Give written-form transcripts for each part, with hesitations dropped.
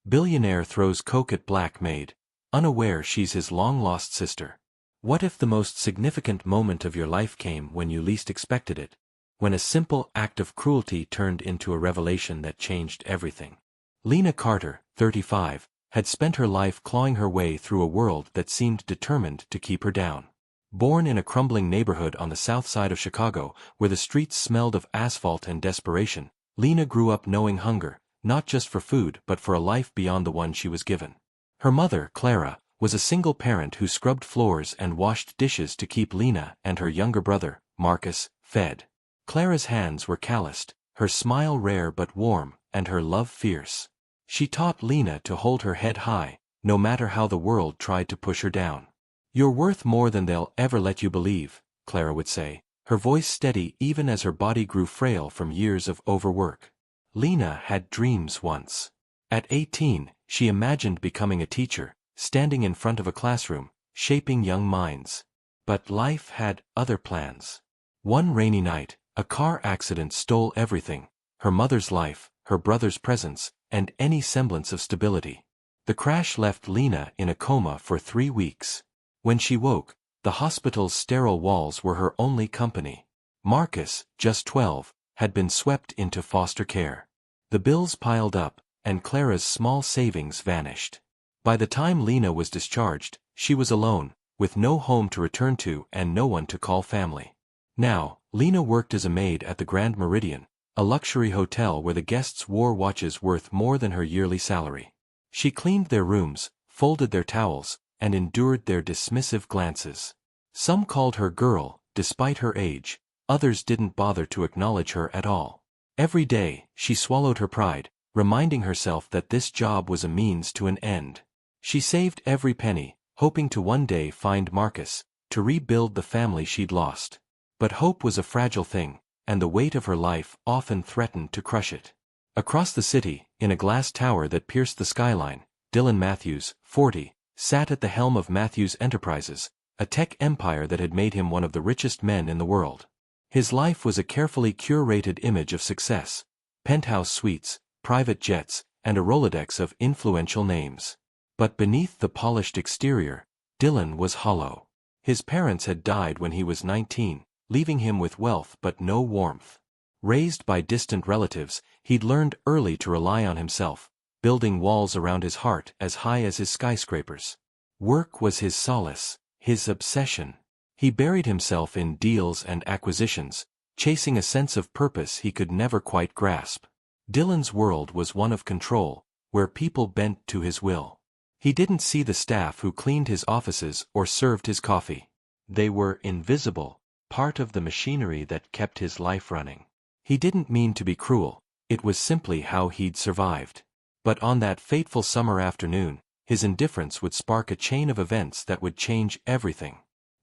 Billionaire throws coke at Black Maid, unaware she's his long-lost sister. What if the most significant moment of your life came when you least expected it? When a simple act of cruelty turned into a revelation that changed everything. Lena Carter, 35, had spent her life clawing her way through a world that seemed determined to keep her down. Born in a crumbling neighborhood on the south side of Chicago, where the streets smelled of asphalt and desperation, Lena grew up knowing hunger, not just for food but for a life beyond the one she was given. Her mother, Clara, was a single parent who scrubbed floors and washed dishes to keep Lena and her younger brother, Marcus, fed. Clara's hands were calloused, her smile rare but warm, and her love fierce. She taught Lena to hold her head high, no matter how the world tried to push her down. "You're worth more than they'll ever let you believe," Clara would say, her voice steady even as her body grew frail from years of overwork. Lena had dreams once. At 18, she imagined becoming a teacher, standing in front of a classroom, shaping young minds. But life had other plans. One rainy night, a car accident stole everything: her mother's life, her brother's presence, and any semblance of stability. The crash left Lena in a coma for 3 weeks. When she woke, the hospital's sterile walls were her only company. Marcus, just 12, had been swept into foster care. The bills piled up, and Clara's small savings vanished. By the time Lena was discharged, she was alone, with no home to return to and no one to call family. Now, Lena worked as a maid at the Grand Meridian, a luxury hotel where the guests wore watches worth more than her yearly salary. She cleaned their rooms, folded their towels, and endured their dismissive glances. Some called her girl, despite her age; others didn't bother to acknowledge her at all. Every day, she swallowed her pride, reminding herself that this job was a means to an end. She saved every penny, hoping to one day find Marcus, to rebuild the family she'd lost. But hope was a fragile thing, and the weight of her life often threatened to crush it. Across the city, in a glass tower that pierced the skyline, Dylan Matthews, 40, sat at the helm of Matthews Enterprises, a tech empire that had made him one of the richest men in the world. His life was a carefully curated image of success: penthouse suites, private jets, and a Rolodex of influential names. But beneath the polished exterior, Dylan was hollow. His parents had died when he was 19, leaving him with wealth but no warmth. Raised by distant relatives, he'd learned early to rely on himself, building walls around his heart as high as his skyscrapers. Work was his solace, his obsession. He buried himself in deals and acquisitions, chasing a sense of purpose he could never quite grasp. Dylan's world was one of control, where people bent to his will. He didn't see the staff who cleaned his offices or served his coffee. They were invisible, part of the machinery that kept his life running. He didn't mean to be cruel, it was simply how he'd survived. But on that fateful summer afternoon, his indifference would spark a chain of events that would change everything.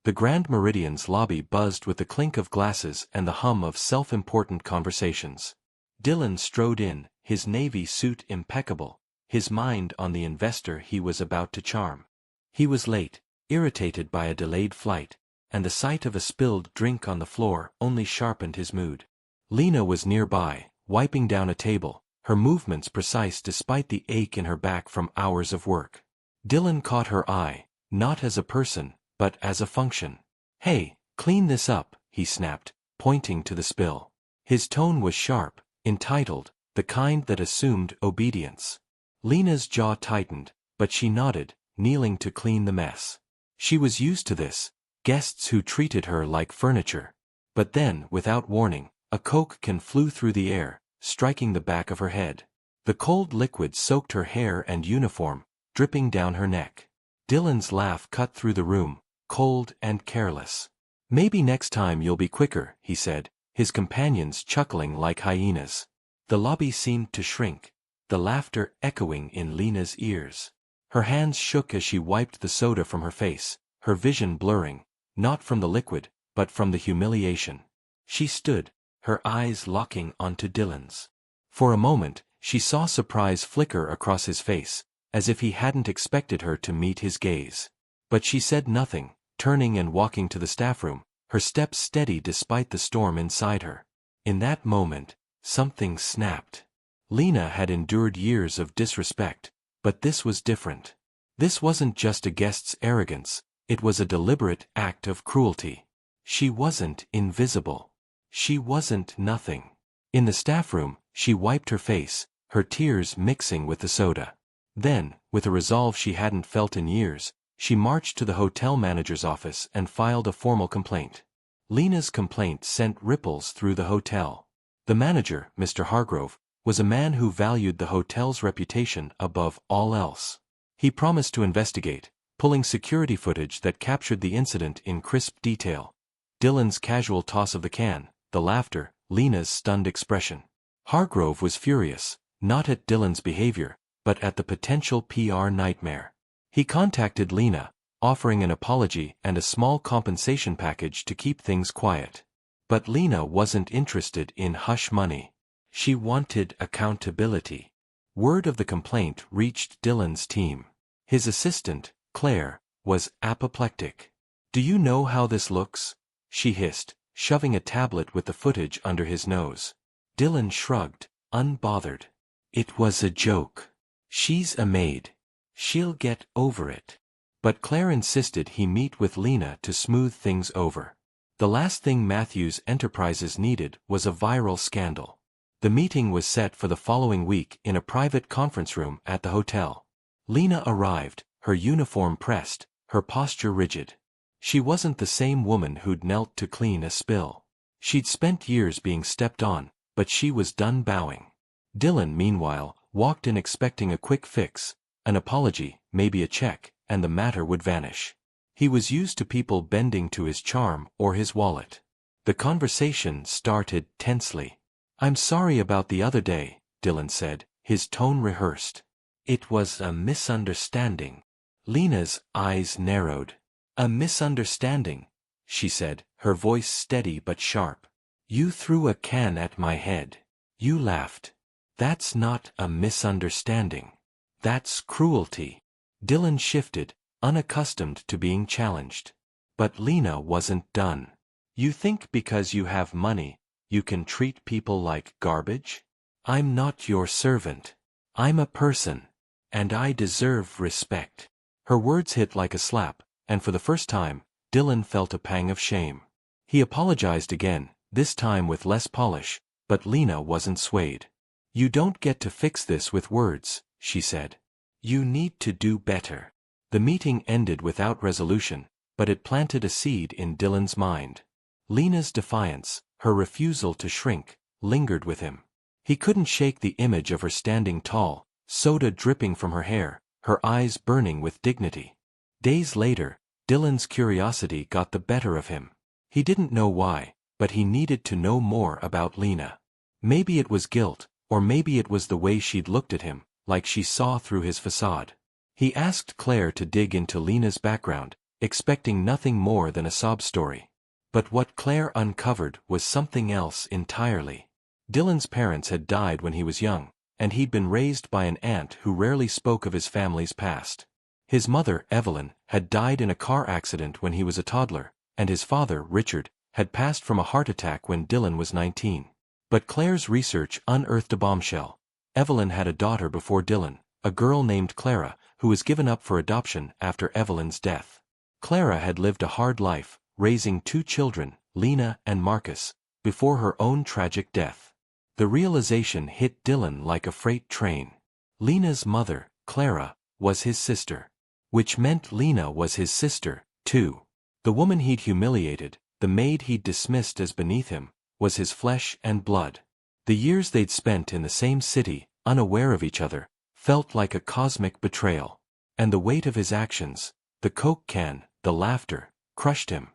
The Grand Meridian's lobby buzzed with the clink of glasses and the hum of self-important conversations. Dylan strode in, his navy suit impeccable, his mind on the investor he was about to charm. He was late, irritated by a delayed flight, and the sight of a spilled drink on the floor only sharpened his mood. Lena was nearby, wiping down a table, her movements precise despite the ache in her back from hours of work. Dylan caught her eye, not as a person, but as a function. "Hey, clean this up," he snapped, pointing to the spill. His tone was sharp, entitled, the kind that assumed obedience. Lena's jaw tightened, but she nodded, kneeling to clean the mess. She was used to this, guests who treated her like furniture. But then, without warning, a coke can flew through the air, striking the back of her head. The cold liquid soaked her hair and uniform, dripping down her neck. Dylan's laugh cut through the room, cold and careless. "Maybe next time you'll be quicker," he said, his companions chuckling like hyenas. The lobby seemed to shrink, the laughter echoing in Lena's ears. Her hands shook as she wiped the soda from her face, her vision blurring, not from the liquid, but from the humiliation. She stood, her eyes locking onto Dylan's. For a moment, she saw surprise flicker across his face, as if he hadn't expected her to meet his gaze. But she said nothing, turning and walking to the staff room, her steps steady despite the storm inside her. In that moment, something snapped. Lena had endured years of disrespect, But this was different. This wasn't just a guest's arrogance, it was a deliberate act of cruelty. She wasn't invisible. She wasn't nothing. In the staff room, she wiped her face, her tears mixing with the soda. Then, with a resolve she hadn't felt in years, she marched to the hotel manager's office and filed a formal complaint. Lena's complaint sent ripples through the hotel. The manager, Mr. Hargrove, was a man who valued the hotel's reputation above all else. He promised to investigate, pulling security footage that captured the incident in crisp detail. Dylan's casual toss of the can, the laughter, Lena's stunned expression. Hargrove was furious, not at Dylan's behavior, but at the potential PR nightmare. He contacted Lena, offering an apology and a small compensation package to keep things quiet. But Lena wasn't interested in hush money. She wanted accountability. Word of the complaint reached Dylan's team. His assistant, Claire, was apoplectic. "Do you know how this looks?" she hissed, shoving a tablet with the footage under his nose. Dylan shrugged, unbothered. It was a joke. She's a maid. She'll get over it. But Claire insisted he meet with Lena to smooth things over. The last thing Matthews Enterprises needed was a viral scandal. The meeting was set for the following week in a private conference room at the hotel. Lena arrived, her uniform pressed, her posture rigid. She wasn't the same woman who'd knelt to clean a spill. She'd spent years being stepped on, but she was done bowing. Dylan, meanwhile, walked in expecting a quick fix, an apology, maybe a check, and the matter would vanish. He was used to people bending to his charm or his wallet. The conversation started tensely. "I'm sorry about the other day," Dylan said, his tone rehearsed. "It was a misunderstanding." Lena's eyes narrowed. "A misunderstanding," she said, her voice steady but sharp. "You threw a can at my head. You laughed. That's not a misunderstanding. That's cruelty." Dylan shifted, unaccustomed to being challenged. But Lena wasn't done. "You think because you have money, you can treat people like garbage? I'm not your servant. I'm a person. And I deserve respect." Her words hit like a slap, and for the first time, Dylan felt a pang of shame. He apologized again, this time with less polish, but Lena wasn't swayed. "You don't get to fix this with words," she said. "You need to do better." The meeting ended without resolution, but it planted a seed in Dylan's mind. Lena's defiance, her refusal to shrink, lingered with him. He couldn't shake the image of her standing tall, soda dripping from her hair, her eyes burning with dignity. Days later, Dylan's curiosity got the better of him. He didn't know why, but he needed to know more about Lena. Maybe it was guilt, or maybe it was the way she'd looked at him, like she saw through his facade. He asked Claire to dig into Lena's background, expecting nothing more than a sob story. But what Claire uncovered was something else entirely. Dylan's parents had died when he was young, and he'd been raised by an aunt who rarely spoke of his family's past. His mother, Evelyn, had died in a car accident when he was a toddler, and his father, Richard, had passed from a heart attack when Dylan was 19. But Claire's research unearthed a bombshell. Evelyn had a daughter before Dylan, a girl named Clara, who was given up for adoption after Evelyn's death. Clara had lived a hard life, raising 2 children, Lena and Marcus, before her own tragic death. The realization hit Dylan like a freight train. Lena's mother, Clara, was his sister. Which meant Lena was his sister, too. The woman he'd humiliated, the maid he'd dismissed as beneath him, was his flesh and blood. The years they'd spent in the same city, unaware of each other, felt like a cosmic betrayal. And the weight of his actions, the Coke can, the laughter, crushed him.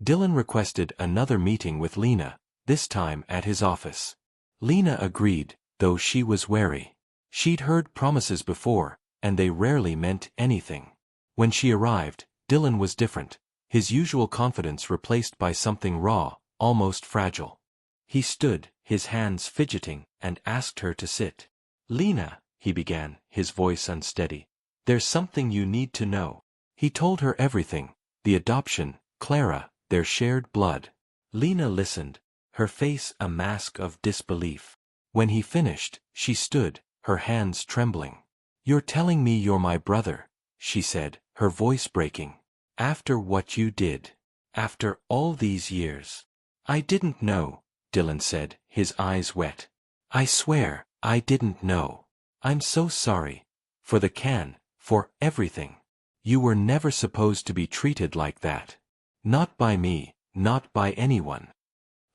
Dylan requested another meeting with Lena, this time at his office. Lena agreed, though she was wary. She'd heard promises before, and they rarely meant anything. When she arrived, Dylan was different, his usual confidence replaced by something raw, almost fragile. He stood, his hands fidgeting, and asked her to sit. "Lena," he began, his voice unsteady, "there's something you need to know." He told her everything, the adoption, Clara, their shared blood. Lena listened, her face a mask of disbelief. When he finished, she stood, her hands trembling. "You're telling me you're my brother," she said, her voice breaking. "After what you did. After all these years." "I didn't know," Dylan said, his eyes wet. "I swear, I didn't know. I'm so sorry. For the can, for everything. You were never supposed to be treated like that. Not by me, not by anyone."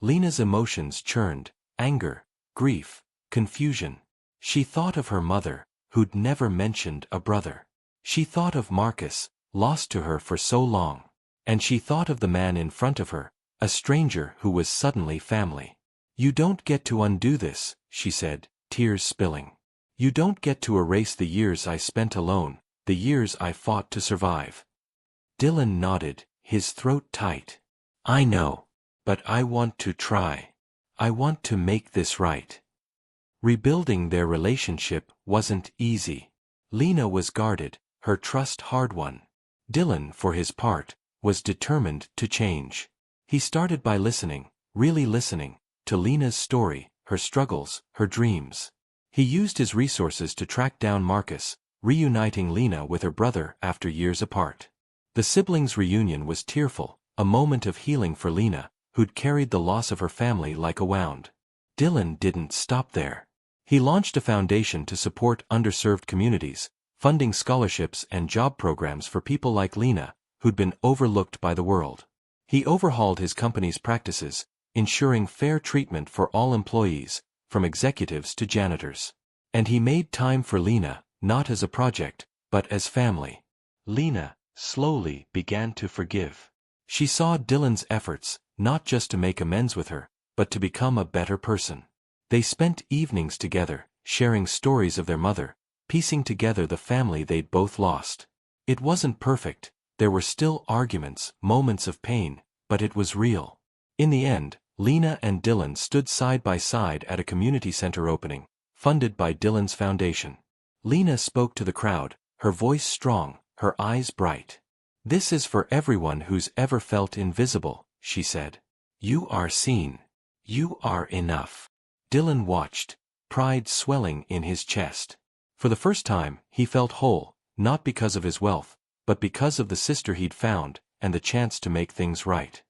Lena's emotions churned: anger, grief, confusion. She thought of her mother, who'd never mentioned a brother. She thought of Marcus, lost to her for so long. And she thought of the man in front of her, a stranger who was suddenly family. "You don't get to undo this," she said, tears spilling. "You don't get to erase the years I spent alone, the years I fought to survive." Dylan nodded, his throat tight. "I know. But I want to try. I want to make this right." Rebuilding their relationship wasn't easy. Lena was guarded, her trust hard-won. Dylan, for his part, was determined to change. He started by listening, really listening, to Lena's story, her struggles, her dreams. He used his resources to track down Marcus, reuniting Lena with her brother after years apart. The siblings' reunion was tearful, a moment of healing for Lena, who'd carried the loss of her family like a wound. Dylan didn't stop there. He launched a foundation to support underserved communities, funding scholarships and job programs for people like Lena, who'd been overlooked by the world. He overhauled his company's practices, ensuring fair treatment for all employees, from executives to janitors. And he made time for Lena, not as a project, but as family. Lena, slowly, began to forgive. She saw Dylan's efforts, not just to make amends with her, but to become a better person. They spent evenings together, sharing stories of their mother, piecing together the family they'd both lost. It wasn't perfect, there were still arguments, moments of pain, but it was real. In the end, Lena and Dylan stood side by side at a community center opening, funded by Dylan's foundation. Lena spoke to the crowd, her voice strong, her eyes bright. "This is for everyone who's ever felt invisible," she said. "You are seen. You are enough." Dylan watched, pride swelling in his chest. For the first time, he felt whole, not because of his wealth, but because of the sister he'd found, and the chance to make things right.